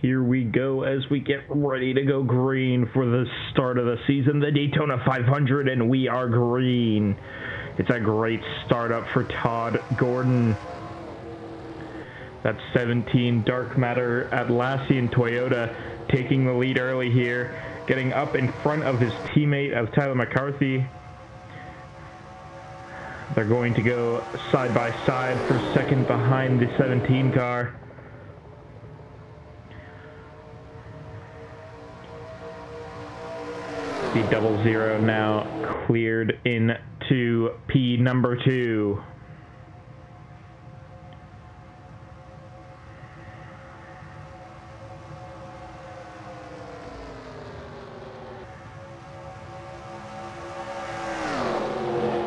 Here we go as we get ready to go green for the start of the season, the Daytona 500, and we are green. It's a great startup for Todd Gordon. That's 17 Dark Matter Atlassian Toyota taking the lead early here, getting up in front of his teammate of Tyler McCarthy. They're going to go side by side for second behind the 17 car. The 0-0 now cleared into P number 2.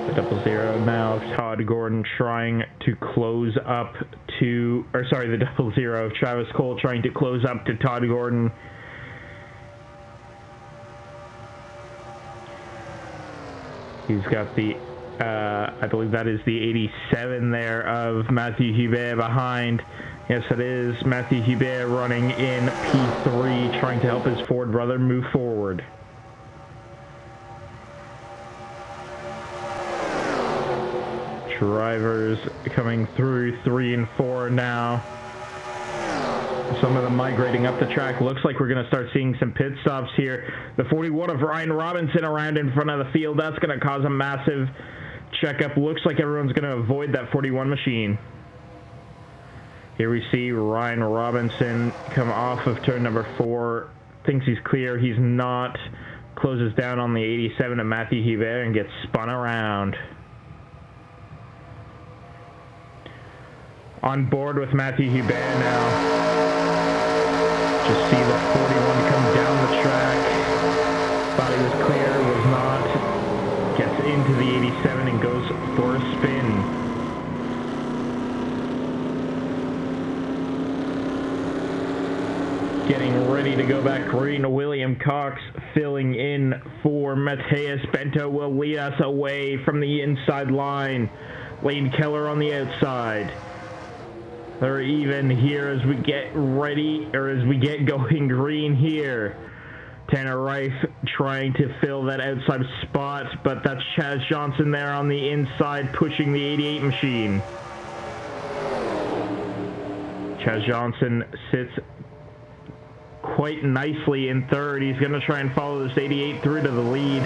The 0-0 now of Todd Gordon trying to close up to, the 0-0 of Travis Cole trying to close up to Todd Gordon. He's got the, I believe that is the 87 there of Matthew Hubert behind. Yes, it is Matthew Hubert running in P3, trying to help his Ford brother move forward. Drivers coming through 3 and 4 now. Some of them migrating up the track. Looks like we're going to start seeing some pit stops here. The 41 of Ryan Robinson around in front of the field. That's going to cause a massive checkup. Looks like everyone's going to avoid that 41 machine. Here we see Ryan Robinson come off of turn number 4. Thinks he's clear. He's not. Closes down on the 87 of Matthew Hubert and gets spun around. On board with Matthew Hubert now. Just see the 41 come down the track. Thought he was clear, was not. Gets into the 87 and goes for a spin. Getting ready to go back green. William Cox filling in for Mateus Bento will lead us away from the inside line. Lane Keller on the outside. They're even here as we get ready, or as we get going green here. Tanner Reif trying to fill that outside spot, but that's Chaz Johnson there on the inside pushing the 88 machine. Chaz Johnson sits quite nicely in third. He's going to try and follow this 88 through to the lead.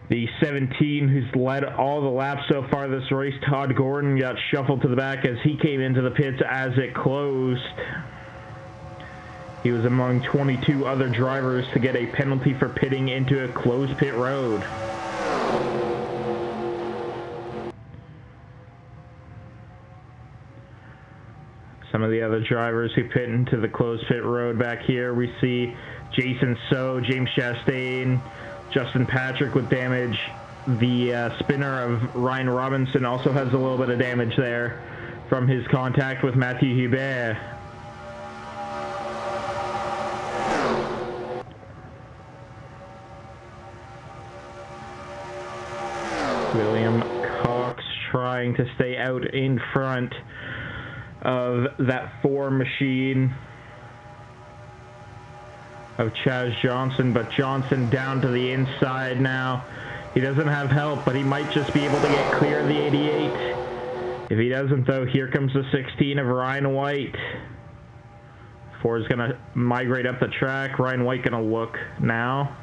The 17 who's led all the laps so far this race, Todd Gordon, got shuffled to the back as he came into the pits as it closed. He was among 22 other drivers to get a penalty for pitting into a closed pit road. Some of the other drivers who pit into the closed pit road back here, we see Jason So, James Chastain, Justin Patrick with damage. The spinner of Ryan Robinson also has a little bit of damage there from his contact with Matthew Hubert. William Cox trying to stay out in front of that 4 machine of Chaz Johnson, but Johnson down to the inside now. He doesn't have help, but he might just be able to get clear of the 88. If he doesn't, though, here comes the 16 of Ryan White. 4 is going to migrate up the track. Ryan White going to look now.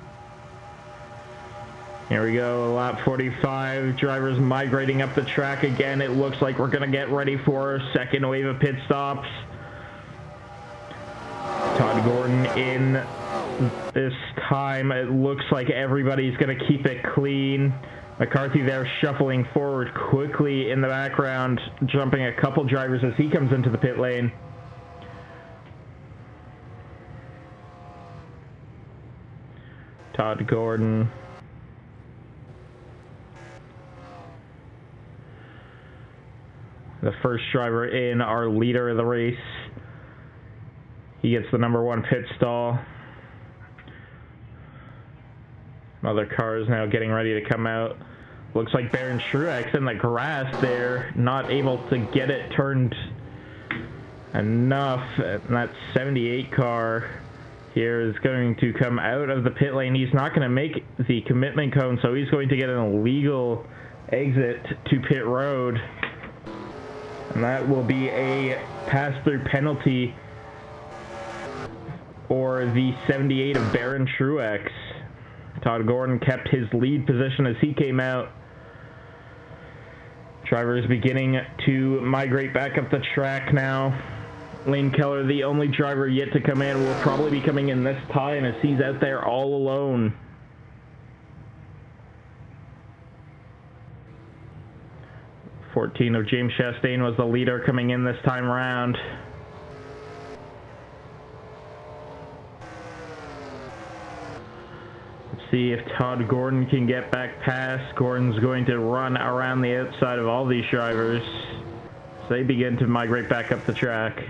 Here we go, lap 45. Drivers migrating up the track again. It looks like we're going to get ready for a second wave of pit stops. Todd Gordon in this time. It looks like everybody's going to keep it clean. McCarthy there shuffling forward quickly in the background, jumping a couple drivers as he comes into the pit lane. Todd Gordon. The first driver in, our leader of the race. He gets the number 1 pit stall. Other cars now getting ready to come out. Looks like Baron Truex in the grass there, not able to get it turned enough. And that 78 car here is going to come out of the pit lane. He's not going to make the commitment cone, so he's going to get an illegal exit to pit road. And that will be a pass-through penalty for the 78 of Baron Truex. Todd Gordon kept his lead position as he came out. Driver is beginning to migrate back up the track now. Lane Keller, the only driver yet to come in, will probably be coming in this time as he's out there all alone. Of James Chastain was the leader coming in this time around. Let's see if Todd Gordon can get back past. Gordon's going to run around the outside of all these drivers as they begin to migrate back up the track.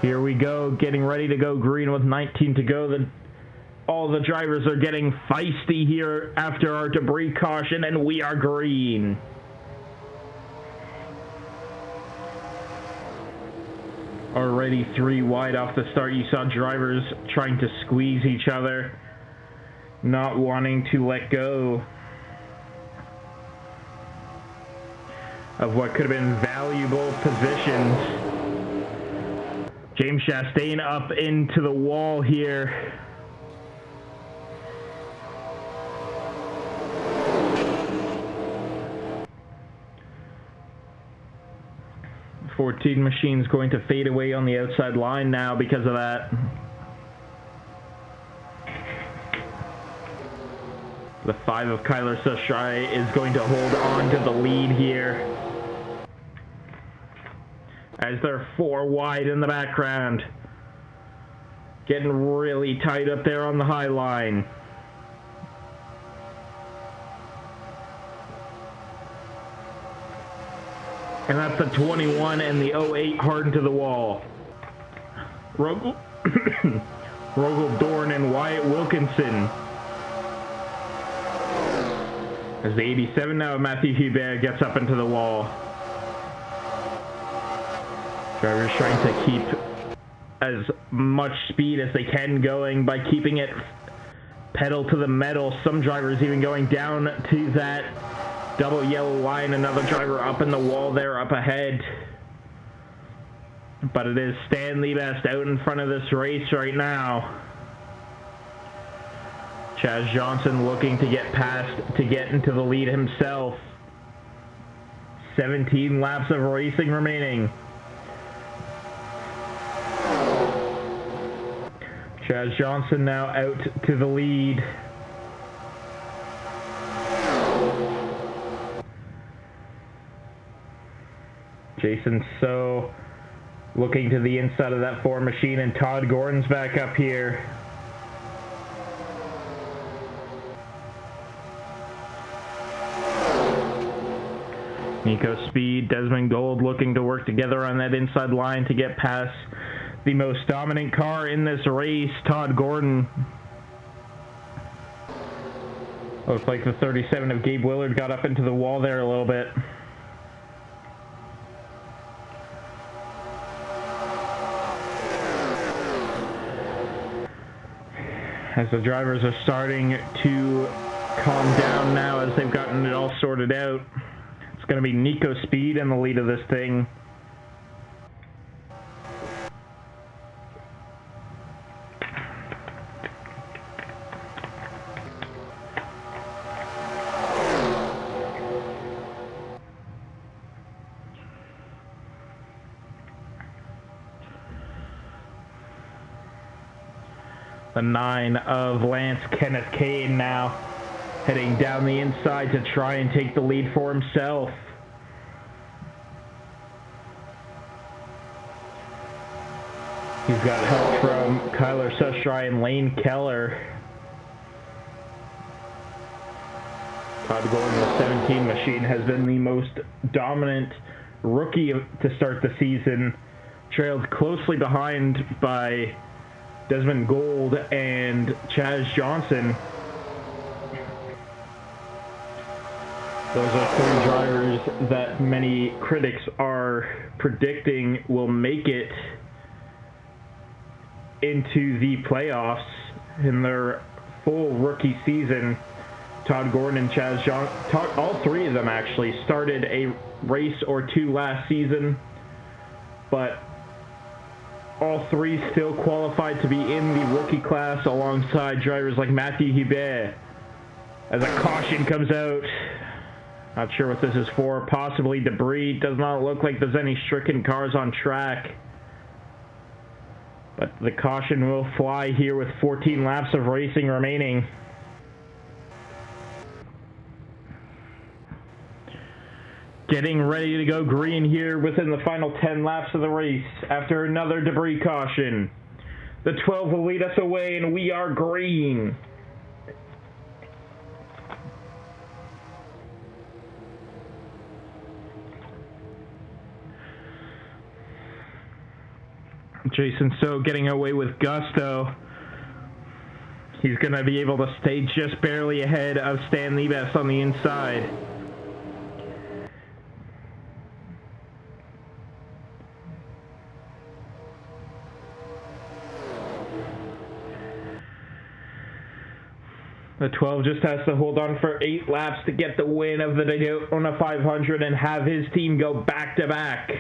Here we go, getting ready to go green with 19 to go. All the drivers are getting feisty here after our debris caution, and we are green. Already 3 wide off the start. You saw drivers trying to squeeze each other, not wanting to let go of what could have been valuable positions. James Chastain up into the wall here. .14 machine's going to fade away on the outside line now because of that. The 5 of Kyler Sushrai is going to hold on to the lead here, as they're 4 wide in the background. Getting really tight up there on the high line. And that's the 21 and the 08 hard into the wall. Rogel, Dorn and Wyatt Wilkinson. As the 87 now, Matthew Hubert gets up into the wall. Drivers trying to keep as much speed as they can going by keeping it pedal to the metal. Some drivers even going down to that double yellow line. Another driver up in the wall there up ahead. But it is Stanley Best out in front of this race right now. Chaz Johnson looking to get past, to get into the lead himself. 17 laps of racing remaining. Chaz Johnson now out to the lead. Jason So looking to the inside of that 4 machine, and Todd Gordon's back up here. Nico Speed, Desmond Gold looking to work together on that inside line to get past the most dominant car in this race, Todd Gordon. Looks like the 37 of Gabe Willard got up into the wall there a little bit. As the drivers are starting to calm down now as they've gotten it all sorted out. It's going to be Nico Speed in the lead of this thing. The 9 of Lance Kenneth Kane now heading down the inside to try and take the lead for himself. He's got help from Kyler Sushrai and Lane Keller. Todd Gordon, the 17 machine, has been the most dominant rookie to start the season, trailed closely behind by Desmond Gold and Chaz Johnson. Those are 3 drivers drivers that many critics are predicting will make it into the playoffs in their full rookie season. Todd Gordon and Chaz Johnson, all three of them actually, started a race or two last season, but all three still qualified to be in the rookie class alongside drivers like Matthew Hubert. As a caution comes out, not sure what this is for, possibly debris. Does not look like there's any stricken cars on track, but the caution will fly here with 14 laps of racing remaining. Getting ready to go green here within the final 10 laps of the race after another debris caution. The 12 will lead us away and we are green. Jason So getting away with gusto. He's going to be able to stay just barely ahead of Stan Liebes on the inside. The 12 just has to hold on for 8 laps to get the win of the Daytona 500 and have his team go back-to-back.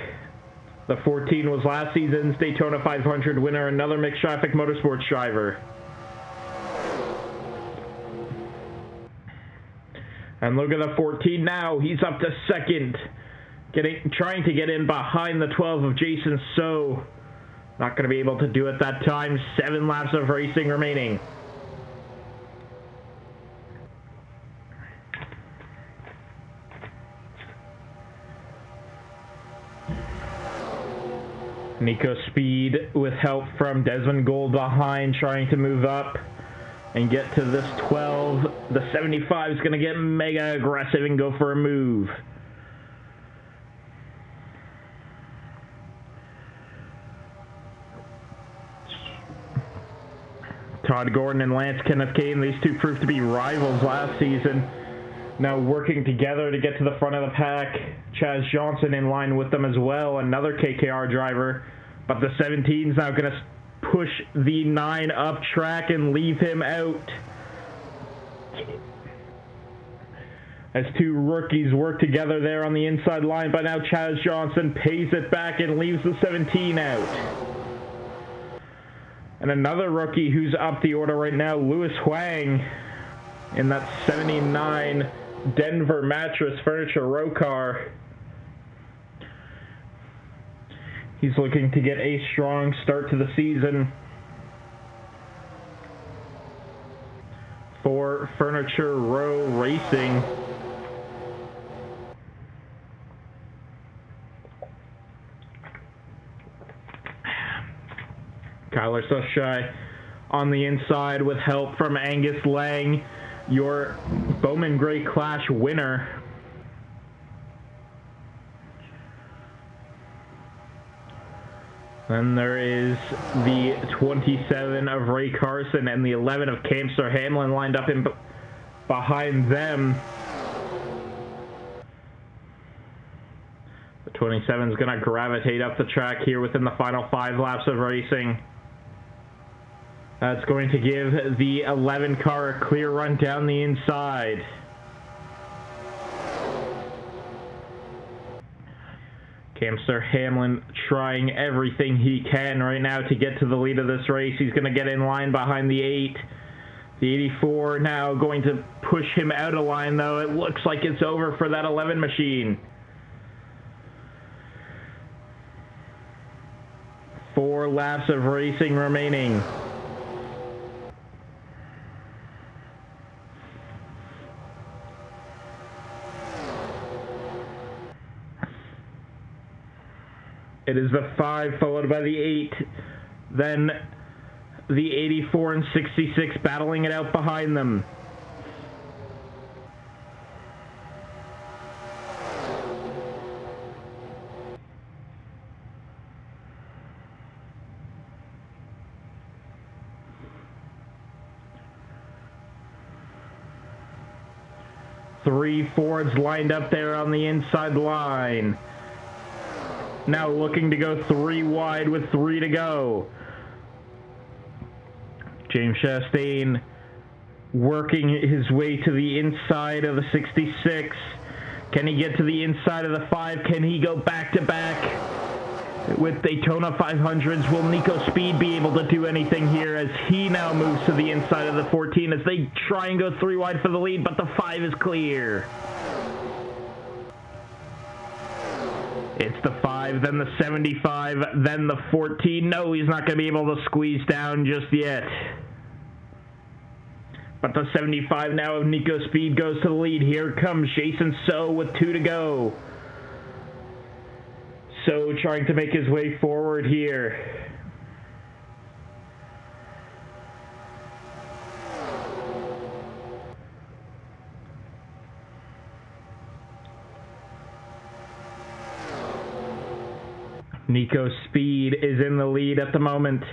The 14 was last season's Daytona 500 winner, another mixed traffic motorsports driver. And look at the 14 now. He's up to second, trying to get in behind the 12 of Jason So. Not going to be able to do it that time. 7 laps of racing remaining. Nico Speed with help from Desmond Gold behind, trying to move up and get to this 12. The 75 is going to get mega aggressive and go for a move. Todd Gordon and Lance Kenneth Kane, these two proved to be rivals last season. Now working together to get to the front of the pack. Chaz Johnson in line with them as well, another KKR driver. But the 17 is now going to push the 9 up track and leave him out. As two rookies work together there on the inside line, but now Chaz Johnson pays it back and leaves the 17 out. And another rookie who's up the order right now, Louis Huang, in that 79 Denver Mattress Furniture Row car. He's looking to get a strong start to the season for Furniture Row Racing. Kyler Sushai on the inside with help from Angus Lang, your Bowman Gray Clash winner. Then there is the 27 of Ray Carson and the 11 of Camster Hamlin lined up in behind them. The 27 is going to gravitate up the track here within the final 5 laps of racing. That's going to give the 11 car a clear run down the inside. Camster Hamlin trying everything he can right now to get to the lead of this race. He's going to get in line behind the 8. The 84 now going to push him out of line, though. It looks like it's over for that 11 machine. 4 laps of racing remaining. It is the 5 followed by the 8. Then the 84 and 66 battling it out behind them. 3 Fords lined up there on the inside line. Now looking to go 3 wide with 3 to go. James Chastain working his way to the inside of the 66. Can he get to the inside of the 5? Can he go back-to-back with Daytona 500s? Will Nico Speed be able to do anything here as he now moves to the inside of the 14 as they try and go 3 wide for the lead, but the 5 is clear. It's the 5, then the 75, then the 14. No, he's not going to be able to squeeze down just yet. But the 75 now of Nico Speed goes to the lead. Here comes Jason So with 2 to go. So trying to make his way forward here. Nico Speed is in the lead at the moment.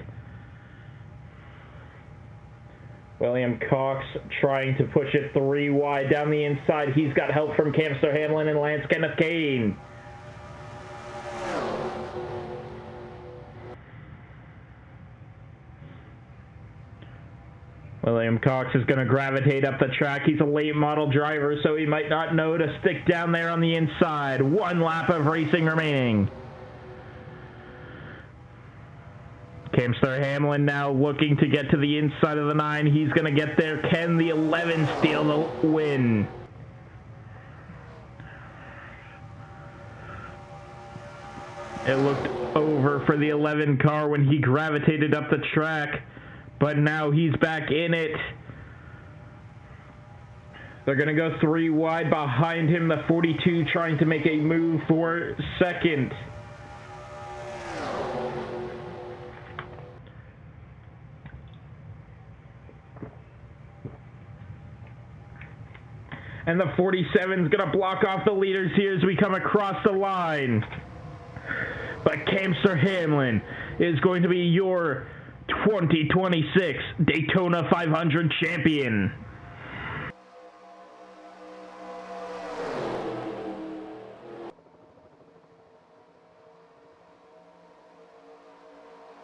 William Cox trying to push it 3 wide down the inside. He's got help from Camster Hamlin and Lance Kenneth Kane. William Cox is going to gravitate up the track. He's a late model driver, so he might not know to stick down there on the inside. 1 lap of racing remaining. Camster Hamlin now looking to get to the inside of the 9. He's going to get there. Can the 11 steal the win? It looked over for the 11 car when he gravitated up the track, but now he's back in it. They're going to go 3 wide behind him. The 42 trying to make a move for second. And the 47 is going to block off the leaders here as we come across the line. But Camster Hamlin is going to be your 2026 Daytona 500 champion.